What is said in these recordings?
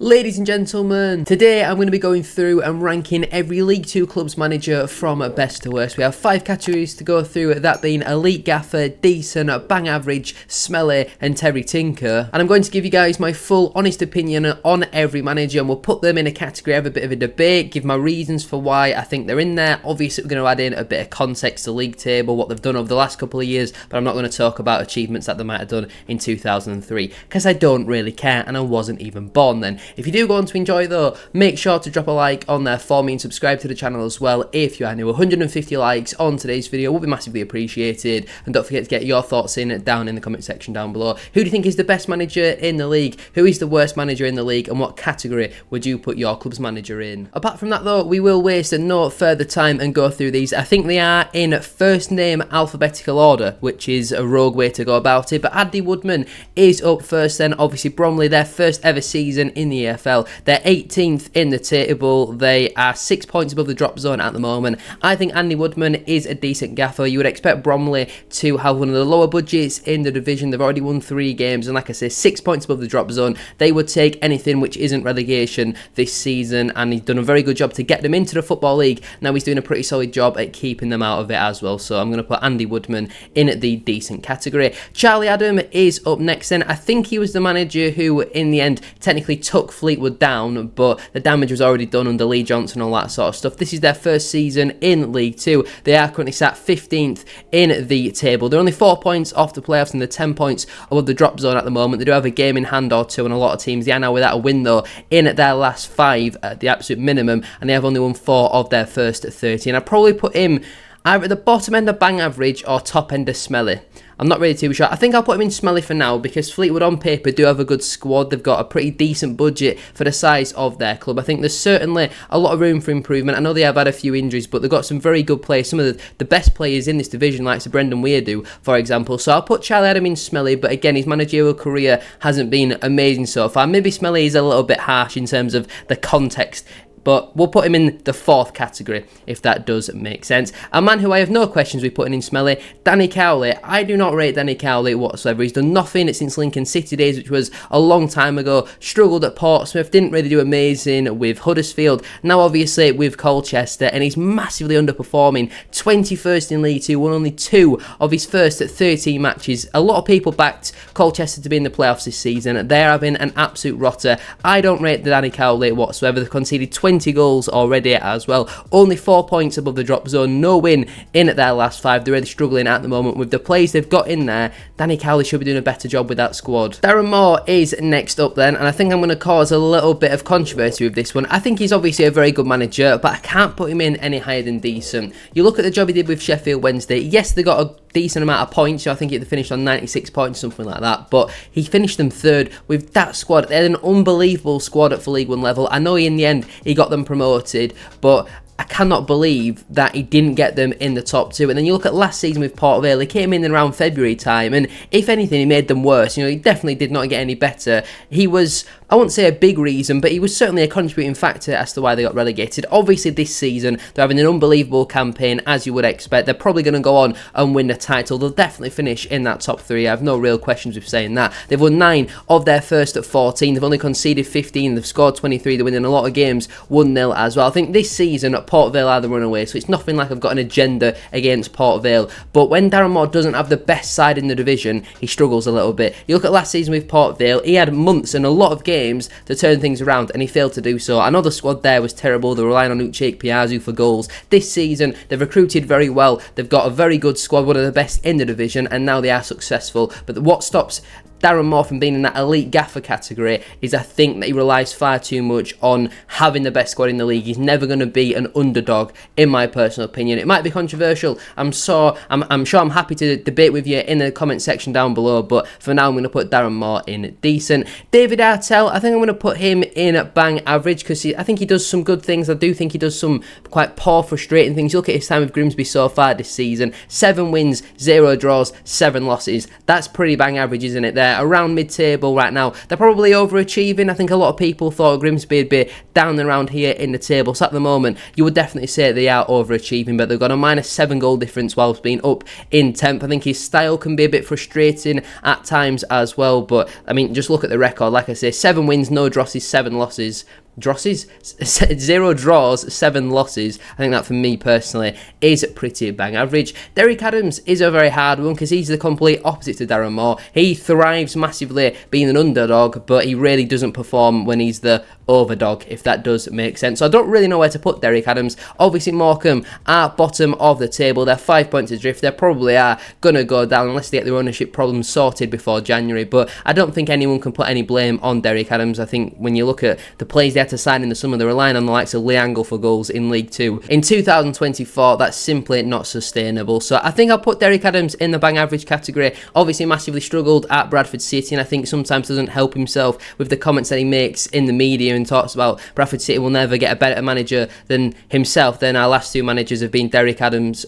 Ladies and gentlemen, today I'm going to be going through and ranking every League 2 club's manager from best to worst. We have 5 categories to go through, that being elite, gaffer, decent, bang average, smelly and Terry Tinker. And I'm going to give you guys my full honest opinion on every manager, and we'll put them in a category, have a bit of a debate, give my reasons for why I think they're in there. Obviously we're going to add in a bit of context to league table, what they've done over the last couple of years, but I'm not going to talk about achievements that they might have done in 2003 because I don't really care and I wasn't even born then. If you do go on to enjoy though, make sure to drop a like on there for me and subscribe to the channel as well if you are new. 150 likes on today's video will be massively appreciated, and don't forget to get your thoughts in down in the comment section down below. Who do you think is the best manager in the league? Who is the worst manager in the league, and what category would you put your club's manager in? Apart from that though, we will waste no further time and go through these. I think they are in first name alphabetical order, which is a rogue way to go about it, but Andy Woodman is up first then. Obviously Bromley, their first ever season in the EFL. They're 18th in the table. They are 6 points above the drop zone at the moment. I think Andy Woodman is a decent gaffer. You would expect Bromley to have one of the lower budgets in the division. They've already won 3 games, and like I say, 6 points above the drop zone. They would take anything which isn't relegation this season, and he's done a very good job to get them into the Football League. Now he's doing a pretty solid job at keeping them out of it as well, so I'm going to put Andy Woodman in the decent category. Charlie Adam is up next then. I think he was the manager who in the end technically took Fleetwood down, but the damage was already done under Lee Johnson and all that sort of stuff. This is their first season in League 2. They are currently sat 15th in the table. They're only 4 points off the playoffs and they're 10 points above the drop zone at the moment. They do have a game in hand or two, and a lot of teams, they are now without a win though in their last 5 at the absolute minimum, and they have only won 4 of their first 30. And I'd probably put him either at the bottom end of bang average or top end of smelly. I'm not really too sure. I think I'll put him in smelly for now because Fleetwood on paper do have a good squad. They've got a pretty decent budget for the size of their club. I think there's certainly a lot of room for improvement. I know they have had a few injuries, but they've got some very good players. Some of the best players in this division, like Brendan Weirdo, for example. So I'll put Charlie Adam in smelly, but again, his managerial career hasn't been amazing so far. Maybe smelly is a little bit harsh in terms of the context, but we'll put him in the 4th category, if that does make sense. A man who I have no questions with putting in smelly, Danny Cowley. I do not rate Danny Cowley whatsoever. He's done nothing since Lincoln City days, which was a long time ago. Struggled at Portsmouth, didn't really do amazing with Huddersfield. Now obviously with Colchester, and he's massively underperforming. 21st in League 2, won only 2 of his first 13 matches. A lot of people backed Colchester to be in the playoffs this season. They're having an absolute rotter. I don't rate Danny Cowley whatsoever. They've conceded 20 goals already as well. Only 4 points above the drop zone. No win in at their last 5. They're really struggling at the moment with the players they've got in there. Danny Cowley should be doing a better job with that squad. Darren Moore is next up then, and I think I'm going to cause a little bit of controversy with this one. I think he's obviously a very good manager, but I can't put him in any higher than decent. You look at the job he did with Sheffield Wednesday. Yes, they got a decent amount of points. I think they finished on 96 points, something like that, but he finished them 3rd with that squad. They had an unbelievable squad at League 1 level. I know in the end he got them promoted, but I cannot believe that he didn't get them in the top 2. And then you look at last season with Port Vale, he came in around February time, and if anything, he made them worse. You know, he definitely did not get any better. He was, I won't say a big reason, but he was certainly a contributing factor as to why they got relegated. Obviously, this season, they're having an unbelievable campaign, as you would expect. They're probably going to go on and win the title. They'll definitely finish in that top 3. I have no real questions with saying that. They've won 9 of their first at 14. They've only conceded 15. They've scored 23. They're winning a lot of games 1-0 as well. I think this season, Port Vale are the runaway, so it's nothing like I've got an agenda against Port Vale, but when Darren Moore doesn't have the best side in the division, he struggles a little bit. You look at last season with Port Vale, he had months and a lot of games to turn things around, and he failed to do so. I know the squad there was terrible. They were relying on Uche Piazzu for goals. This season, they've recruited very well. They've got a very good squad, one of the best in the division, and now they are successful. But what stops Darren Moore from being in that elite gaffer category is I think that he relies far too much on having the best squad in the league. He's never going to be an underdog, in my personal opinion. It might be controversial. I'm sure I'm happy to debate with you in the comment section down below, but for now I'm going to put Darren Moore in decent. David Artell, I think I'm going to put him in bang average because I think he does some good things. I do think he does some quite poor, frustrating things. You look at his time with Grimsby so far this season. 7 wins, 0 draws, 7 losses. That's pretty bang average, isn't it there? They're around mid-table right now. They're probably overachieving. I think a lot of people thought Grimsby would be down and around here in the table. So at the moment, you would definitely say they are overachieving, but they've got a -7 goal difference whilst being up in 10th. I think his style can be a bit frustrating at times as well, but I mean, just look at the record. Like I say, 7 wins, no drosses, 7 losses. 0 draws, 7 losses. I think that for me personally is pretty bang average. Derek Adams is a very hard one because he's the complete opposite to Darren Moore. He thrives massively being an underdog, but he really doesn't perform when he's the overdog, if that does make sense. So I don't really know where to put Derek Adams. Obviously Morecambe are bottom of the table. They're 5 points adrift. They probably are going to go down unless they get their ownership problems sorted before January, but I don't think anyone can put any blame on Derek Adams. I think when you look at the players they had to sign in the summer, they're relying on the likes of Lee Angle for goals in League 2. In 2024, that's simply not sustainable. So I think I'll put Derek Adams in the bang average category. Obviously massively struggled at Bradford City, and I think sometimes doesn't help himself with the comments that he makes in the media and talks about Bradford City will never get a better manager than himself. Then our last 2 managers have been Derek Adams.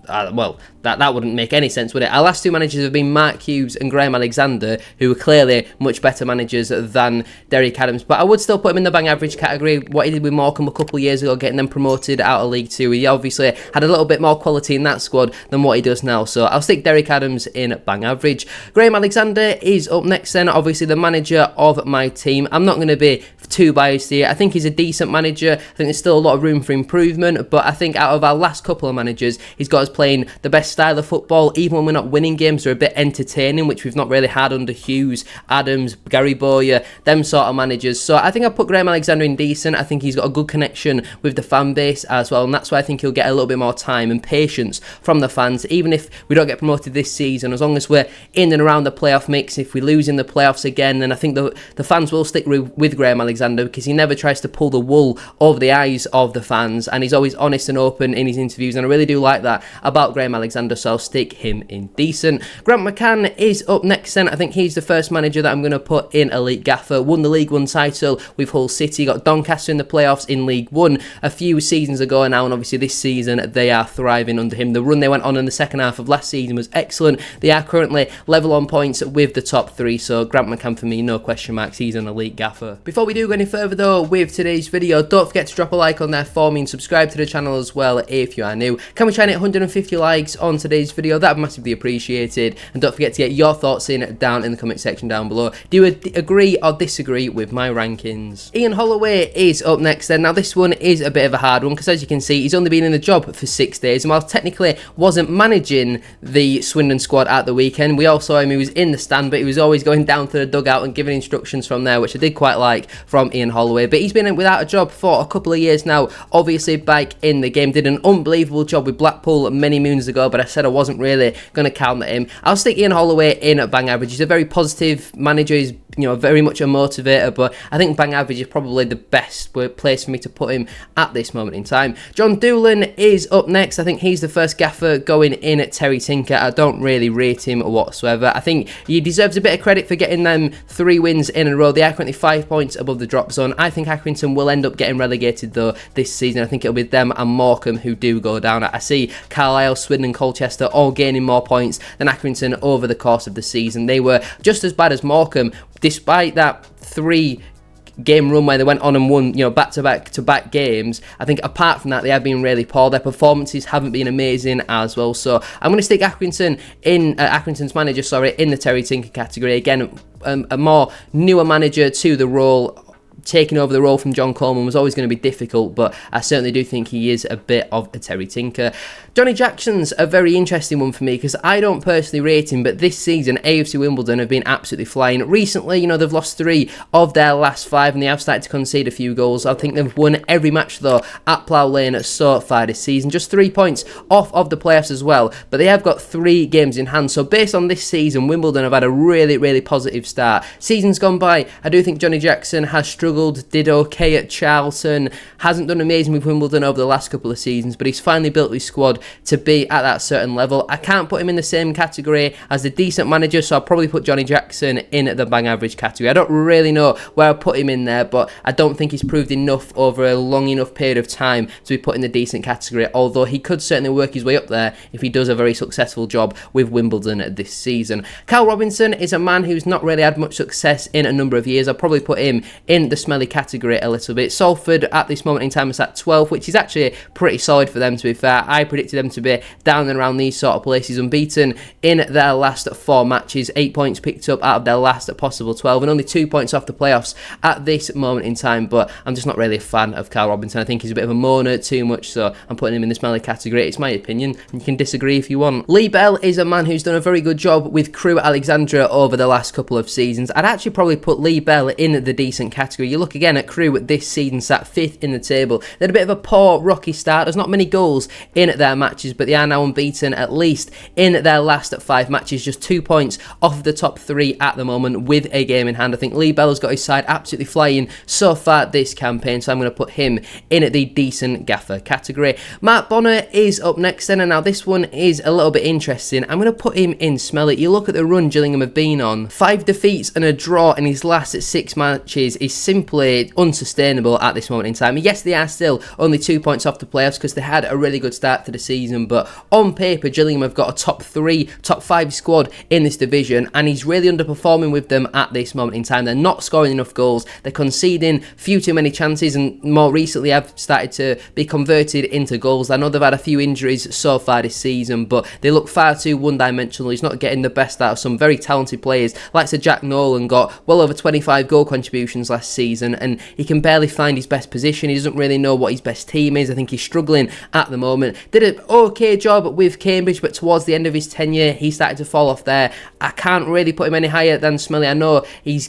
Well, that wouldn't make any sense, would it? Our last 2 managers have been Mark Hughes and Graham Alexander, who are clearly much better managers than Derek Adams. But I would still put him in the bang average category. What he did with Morecambe a couple of years ago, getting them promoted out of League 2, he obviously had a little bit more quality in that squad than what he does now. So I'll stick Derek Adams in bang average. Graham Alexander is up next then, obviously the manager of my team. I'm not going to be too biased here. I think he's a decent manager. I think there's still a lot of room for improvement, but I think out of our last couple of managers, he's got us playing the best style of football. Even when we're not winning games, they're a bit entertaining, which we've not really had under Hughes, Adams, Gary Bowyer, them sort of managers. So I think I'll put Graham Alexander in decent. I think he's got a good connection with the fan base as well, and that's why I think he'll get a little bit more time and patience from the fans. Even if we don't get promoted this season, as long as we're in and around the playoff mix, if we lose in the playoffs again, then I think the fans will stick with Graham Alexander, because he never tries to pull the wool over the eyes of the fans, and he's always honest and open in his interviews, and I really do like that about Graham Alexander, so I'll stick him in decent. Grant McCann is up next then. I think he's the first manager that I'm going to put in elite gaffer. Won the League 1 title with Hull City, got Doncaster in the playoffs in League 1 a few seasons ago now, and obviously this season they are thriving under him. The run they went on in the second half of last season was excellent. They are currently level on points with the top 3, so Grant McCann for me, no question marks, he's an elite gaffer. Before we do go any further though with today's video, don't forget to drop a like on there for me and subscribe to the channel as well if you are new. Can we try and hit 150 likes on today's video? That'd be massively appreciated, and don't forget to get your thoughts in down in the comment section down below. Do you agree or disagree with my rankings? Ian Holloway is up next then. Now this one is a bit of a hard one, because as you can see, he's only been in the job for 6 days, and while technically wasn't managing the Swindon squad at the weekend, we all saw him, he was in the stand, but he was always going down to the dugout and giving instructions from there, which I did quite like from Ian Holloway. But he's been without a job for a couple of years now, obviously back in the game, did an unbelievable job with Blackpool many moons ago, but I said I wasn't really going to count at him. I'll stick Ian Holloway in at bang average. He's a very positive manager, he's very much a motivator, but I think bang average is probably the best place for me to put him at this moment in time. John Doolan is up next. I think he's the first gaffer going in at Terry Tinker. I don't really rate him whatsoever. I think he deserves a bit of credit for getting them 3 wins in a row. They are currently 5 points above the drop zone. I think Accrington will end up getting relegated though this season. I think it'll be them and Morecambe who do go down. I see Carlisle, Swindon and Colchester all gaining more points than Accrington over the course of the season. They were just as bad as Morecambe, despite that 3-game run where they went on and won, back-to-back games. I think apart from that, they have been really poor. Their performances haven't been amazing as well. So I'm going to stick Accrington in Accrington's manager, in the Terry Tinker category. Again, a more newer manager to the role. Taking over the role from John Coleman was always going to be difficult, but I certainly do think he is a bit of a Terry Tinker. Johnny Jackson's a very interesting one for me, because I don't personally rate him, but this season AFC Wimbledon have been absolutely flying. Recently, they've lost 3 of their last 5, and they have started to concede a few goals. I think they've won every match though at Plough Lane so far this season, just 3 points off of the playoffs as well, but they have got 3 games in hand. So based on this season, Wimbledon have had a really, really positive start. Seasons gone by, I do think Johnny Jackson has struggled struggled, did okay at Charlton, hasn't done amazing with Wimbledon over the last couple of seasons, but he's finally built his squad to be at that certain level. I can't put him in the same category as the decent manager, so I'll probably put Johnny Jackson in the bang average category. I don't really know where I'll put him in there, but I don't think he's proved enough over a long enough period of time to be put in the decent category, although he could certainly work his way up there if he does a very successful job with Wimbledon this season. Carl Robinson is a man who's not really had much success in a number of years. I'll probably put him in the smelly category a little bit. Salford at this moment in time is at 12th, which is actually pretty solid for them, to be fair. I predicted them to be down and around these sort of places, unbeaten in their last 4 matches, 8 points picked up out of their last possible 12, and only 2 points off the playoffs at this moment in time. But I'm just not really a fan of Carl Robinson. I think he's a bit of a moaner, too much, so I'm putting him in the smelly category. It's my opinion, and you can disagree if you want. Lee Bell is a man who's done a very good job with Crewe Alexandra over the last couple of seasons. I'd actually probably put Lee Bell in the decent category. You look again at Crewe this season, sat 5th in the table. They had a bit of a poor, rocky start. There's not many goals in their matches, but they are now unbeaten, at least in their last 5 matches, just 2 points off the top 3 at the moment with a game in hand. I think Lee Bell has got his side absolutely flying so far this campaign, so I'm going to put him in the decent gaffer category. Mark Bonner is up next then, and now this one is a little bit interesting. I'm going to put him in smelly. You look at the run Gillingham have been on. 5 defeats and a draw in his last 6 matches is simply unsustainable at this moment in time. Yes, they are still only 2 points off the playoffs because they had a really good start to the season, but on paper Gillingham have got a top 3, top 5 squad in this division, and he's really underperforming with them at this moment in time. They're not scoring enough goals, they're conceding few too many chances, and more recently have started to be converted into goals. I know they've had a few injuries so far this season, but they look far too one-dimensional. He's not getting the best out of some very talented players, like Sir Jack Nolan got well over 25 goal contributions last season, and he can barely find his best position. He doesn't really know what his best team is. I think he's struggling at the moment. Did an okay job with Cambridge, but towards the end of his tenure, he started to fall off there. I can't really put him any higher than Smelly. I know he's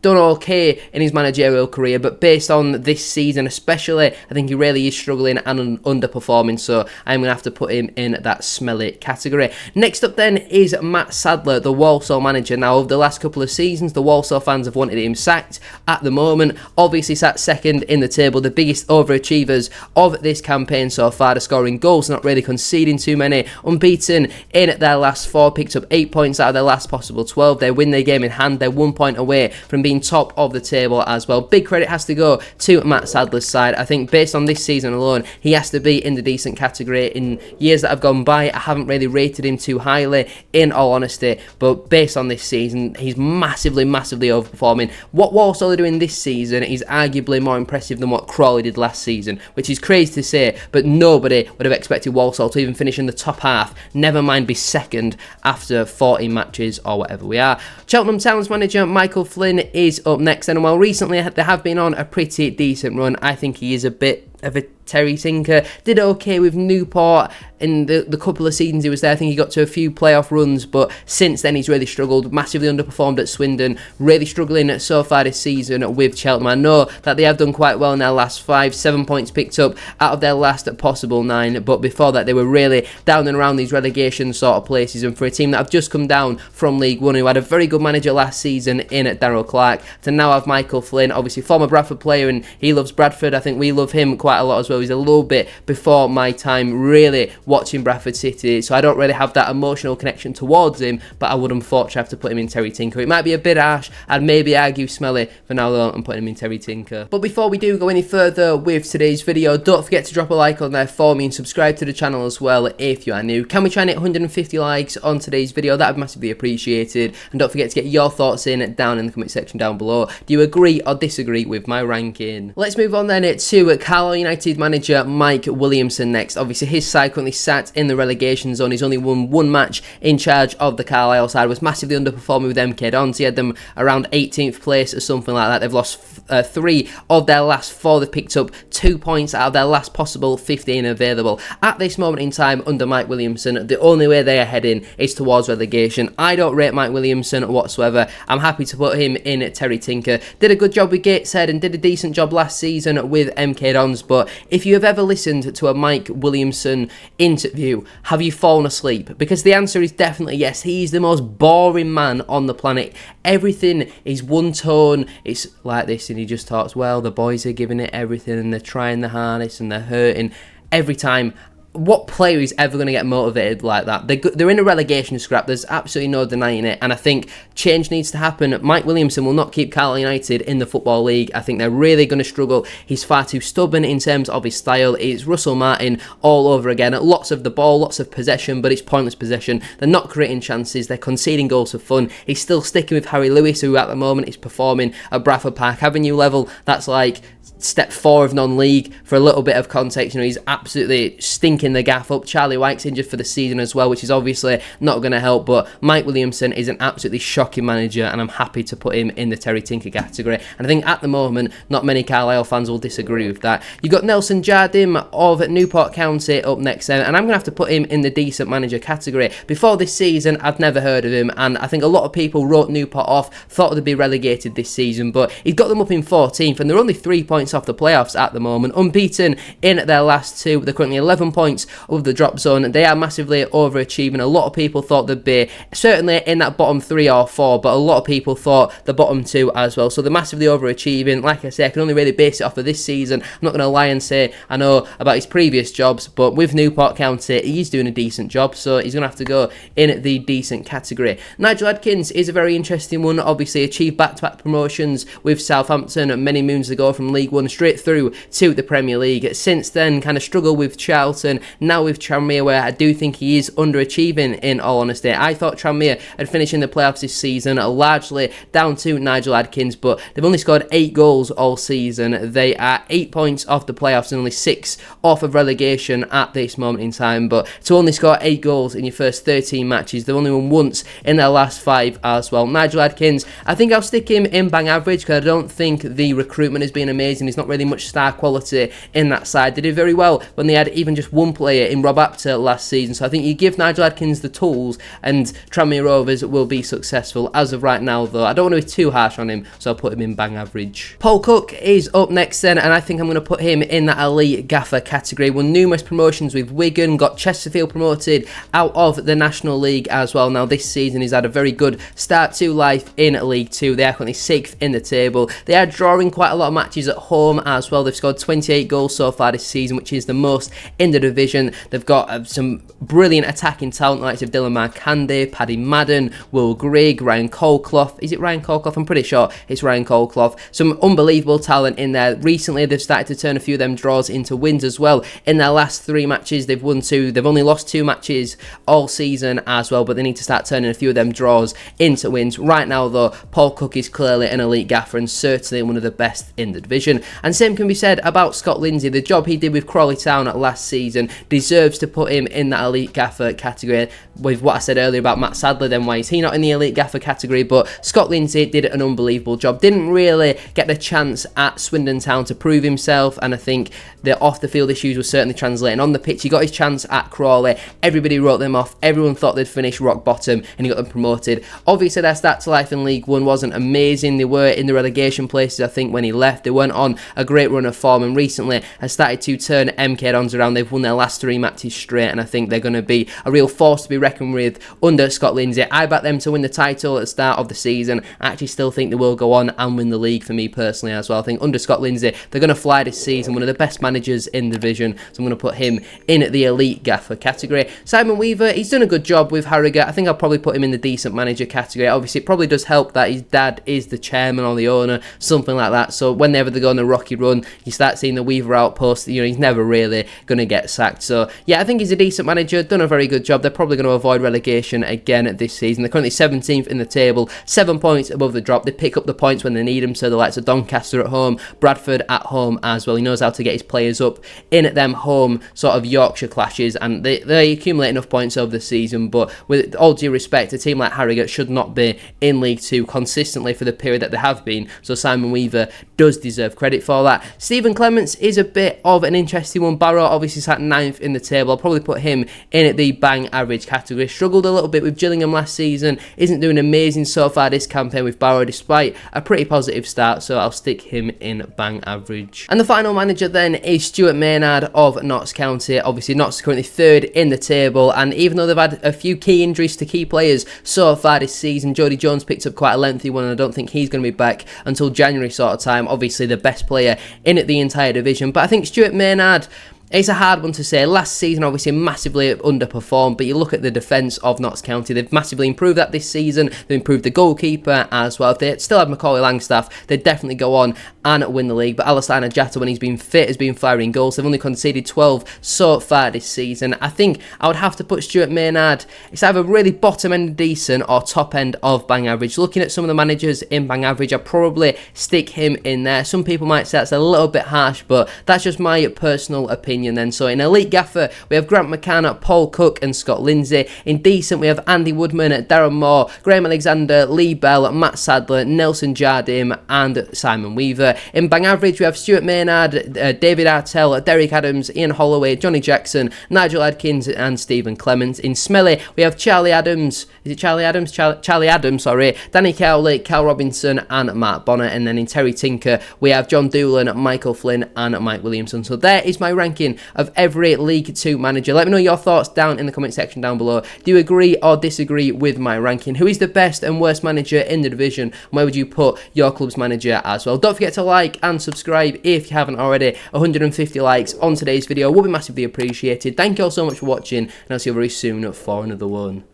done okay in his managerial career, but based on this season especially, I think he really is struggling and underperforming, so I'm going to have to put him in that smelly category. Next up then is Matt Sadler, the Walsall manager. Now, over the last couple of seasons, the Walsall fans have wanted him sacked. At the moment, obviously sat 2nd in the table, the biggest overachievers of this campaign so far. They're scoring goals, not really conceding too many, unbeaten in their last 4, picked up 8 points out of their last possible 12. They win their game in hand, they're 1 point away from being top of the table as well. Big credit has to go to Matt Sadler's side. I think based on this season alone, he has to be in the decent category. In years that have gone by, I haven't really rated him too highly, in all honesty, but based on this season, he's massively overperforming. What Walsall are doing this season is arguably more impressive than what Crawley did last season, which is crazy to say, but nobody would have expected Walsall to even finish in the top half, never mind be 2nd after 14 matches or whatever we are. Cheltenham Town's manager Michael Flynn is up next, and while recently they have been on a pretty decent run, I think he is a bit of a Terry Tinker. Did okay with Newport in the couple of seasons he was there. I think he got to a few playoff runs, but since then he's really struggled, massively underperformed at Swindon, really struggling so far this season with Cheltenham. I know that they have done quite well in their last 5, 7 points picked up out of their last possible 9, but before that they were really down and around these relegation sort of places, and for a team that have just come down from League One, who had a very good manager last season in Darrell Clarke, to now have Michael Flynn, obviously former Bradford player, and he loves Bradford. I think we love him quite a lot as well. He's a little bit before my time really watching Bradford City, so I don't really have that emotional connection towards him, but I would unfortunately have to put him in Terry Tinker. It might be a bit harsh, I'd maybe argue Smelly for now though, I'm putting him in Terry Tinker. But before we do go any further with today's video, don't forget to drop a like on there for me and subscribe to the channel as well if you are new. Can we try and hit 150 likes on today's video? That would be massively appreciated, and don't forget to get your thoughts in down in the comment section down below. Do you agree or disagree with my ranking? Let's move on then to Carlisle United manager Mike Williamson next. Obviously his side currently sat in the relegation zone. He's only won 1 match in charge of the Carlisle side, was massively underperforming with MK Dons. He had them around 18th place or something like that. They've lost 3 of their last 4. They've picked up 2 points out of their last possible 15 available. At this moment in time under Mike Williamson, the only way they are heading is towards relegation. I don't rate Mike Williamson whatsoever. I'm happy to put him in Terry Tinker. Did a good job with Gateshead and did a decent job last season with MK Dons, but if you have ever listened to a Mike Williamson interview, have you fallen asleep? Because the answer is definitely yes. He's the most boring man on the planet. Everything is one tone. It's like this, and he just talks, well, the boys are giving it everything, and they're trying the hardest, and they're hurting every time. What player is ever going to get motivated like that? They're in a relegation scrap. There's absolutely no denying it. And I think change needs to happen. Mike Williamson will not keep Carlisle United in the Football League. I think they're really going to struggle. He's far too stubborn in terms of his style. It's Russell Martin all over again. Lots of the ball, lots of possession, but it's pointless possession. They're not creating chances. They're conceding goals for fun. He's still sticking with Harry Lewis, who at the moment is performing at Bradford Park Avenue level. That's like step 4 of non-league. For a little bit of context, he's absolutely stinking the gaff up. Charlie White's injured for the season as well, which is obviously not going to help, but Mike Williamson is an absolutely shocking manager, and I'm happy to put him in the Terry Tinker category. And I think at the moment, not many Carlisle fans will disagree with that. You've got Nelson Jardim of Newport County up next then, and I'm going to have to put him in the decent manager category. Before this season, I'd never heard of him, and I think a lot of people wrote Newport off, thought they'd be relegated this season, but he's got them up in 14th, and they're only 3 points off the playoffs at the moment, unbeaten in their last 2. They're currently 11 points above the drop zone. They are massively overachieving. A lot of people thought they'd be certainly in that bottom 3 or 4, but a lot of people thought the bottom 2 as well. So they're massively overachieving. Like I say, I can only really base it off of this season. I'm not going to lie and say I know about his previous jobs, but with Newport County, he's doing a decent job, so he's going to have to go in the decent category. Nigel Adkins is a very interesting one. Obviously achieved back-to-back promotions with Southampton many moons ago from League One straight through to the Premier League. Since then, kind of struggled with Charlton, now with Tranmere, where I do think he is underachieving, in all honesty. I thought Tranmere had finished in the playoffs this season, largely down to Nigel Adkins, but they've only scored 8 goals all season. They are 8 points off the playoffs and only 6 off of relegation at this moment in time, but to only score 8 goals in your first 13 matches, they've only won once in their last 5 as well. Nigel Adkins, I think I'll stick him in bang average, because I don't think the recruitment has been amazing. There's not really much star quality in that side. They did very well when they had even just one player in Rob Apter last season, so I think you give Nigel Adkins the tools and Tranmere Rovers will be successful. As of right now though, I don't want to be too harsh on him, so I'll put him in bang average. Paul Cook is up next then, and I think I'm going to put him in that elite gaffer category. Won numerous promotions with Wigan, got Chesterfield promoted out of the National League as well. Now this season he's had a very good start to life in League 2. They are currently 6th in the table. They are drawing quite a lot of matches at home as well. They've scored 28 goals so far this season, which is the most in the division. They've got some brilliant attacking talent like of Dylan Marcandy, Paddy Madden, Will Grigg, Ryan Colclough. Is it Ryan Colclough? I'm pretty sure it's Ryan Colclough. Some unbelievable talent in there. Recently they've started to turn a few of them draws into wins as well. In their last 3 matches they've won 2. They've only lost 2 matches all season as well, but they need to start turning a few of them draws into wins. Right now though, Paul Cook is clearly an elite gaffer and certainly one of the best in the division. And same can be said about Scott Lindsay. The job he did with Crawley Town last season deserves to put him in that elite gaffer category. With what I said earlier about Matt Sadler, then why is he not in the elite gaffer category? But Scott Lindsay did an unbelievable job. Didn't really get the chance at Swindon Town to prove himself, and I think the off the field issues were certainly translating on the pitch. He got his chance at Crawley. Everybody wrote them off. Everyone thought they'd finish rock bottom, and he got them promoted. Obviously their start to life in League One wasn't amazing. They were in the relegation places I think when he left. They weren't on a great run of form, and recently has started to turn MK Dons around. They've won their last 3 matches straight, and I think they're going to be a real force to be reckoned with under Scott Lindsay. I backed them to win the title at the start of the season. I actually still think they will go on and win the league for me personally as well. I think under Scott Lindsay they're going to fly this season. One of the best managers in the division, so I'm going to put him in the elite gaffer category. Simon Weaver, he's done a good job with Harrogate. I think I'll probably put him in the decent manager category. Obviously it probably does help that his dad is the chairman or the owner, something like that, so whenever they go on a rocky run you start seeing the Weaver outpost. He's never really going to get sacked. So yeah, I think he's a decent manager, done a very good job. They're probably going to avoid relegation again this season. They're currently 17th in the table, 7 points above the drop. They pick up the points when they need them, so the likes of Doncaster at home, Bradford at home as well. He knows how to get his players up in at them home sort of Yorkshire clashes, and they accumulate enough points over the season. But with all due respect, a team like Harrogate should not be in League 2 consistently for the period that they have been, so Simon Weaver does deserve credit for that. Stephen Clements is a bit of an interesting one. Barrow obviously sat 9th in the table. I'll probably put him in at the bang average category. Struggled a little bit with Gillingham last season. Isn't doing amazing so far this campaign with Barrow, despite a pretty positive start, so I'll stick him in bang average. And the final manager then is Stuart Maynard of Notts County. Obviously Notts currently 3rd in the table, and even though they've had a few key injuries to key players so far this season, Jody Jones picked up quite a lengthy one, and I don't think he's going to be back until January sort of time. Obviously the best player in the entire division, but I think Stuart Maynard, it's a hard one to say. Last season, obviously, massively underperformed, but you look at the defence of Notts County, they've massively improved that this season. They've improved the goalkeeper as well. If they still had Macaulay Langstaff, they'd definitely go on and win the league, but Alastair Najata, when he's been fit, has been firing goals. They've only conceded 12 so far this season. I think I would have to put Stuart Maynard, it's either really bottom end decent or top end of bang average. Looking at some of the managers in bang average, I'd probably stick him in there. Some people might say that's a little bit harsh, but that's just my personal opinion then. So in Elite Gaffer, we have Grant McCann, Paul Cook and Scott Lindsay. In Decent, we have Andy Woodman, Darren Moore, Graham Alexander, Lee Bell, Matt Sadler, Nelson Jardim and Simon Weaver. In Bang Average, we have Stuart Maynard, David Artell, Derek Adams, Ian Holloway, Johnny Jackson, Nigel Adkins and Stephen Clements. In Smelly, we have Charlie Adams, Charlie Adams, Danny Cowley, Cal Robinson and Matt Bonner. And then in Terry Tinker, we have John Doolan, Michael Flynn and Mike Williamson. So there is my ranking of every League 2 manager. Let me know your thoughts down in the comment section down below. Do you agree or disagree with my ranking? Who is the best and worst manager in the division? Where would you put your club's manager as well? Don't forget to like and subscribe if you haven't already. 150 likes on today's video will be massively appreciated. Thank you all so much for watching, and I'll see you very soon for another one.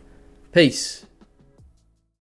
Peace.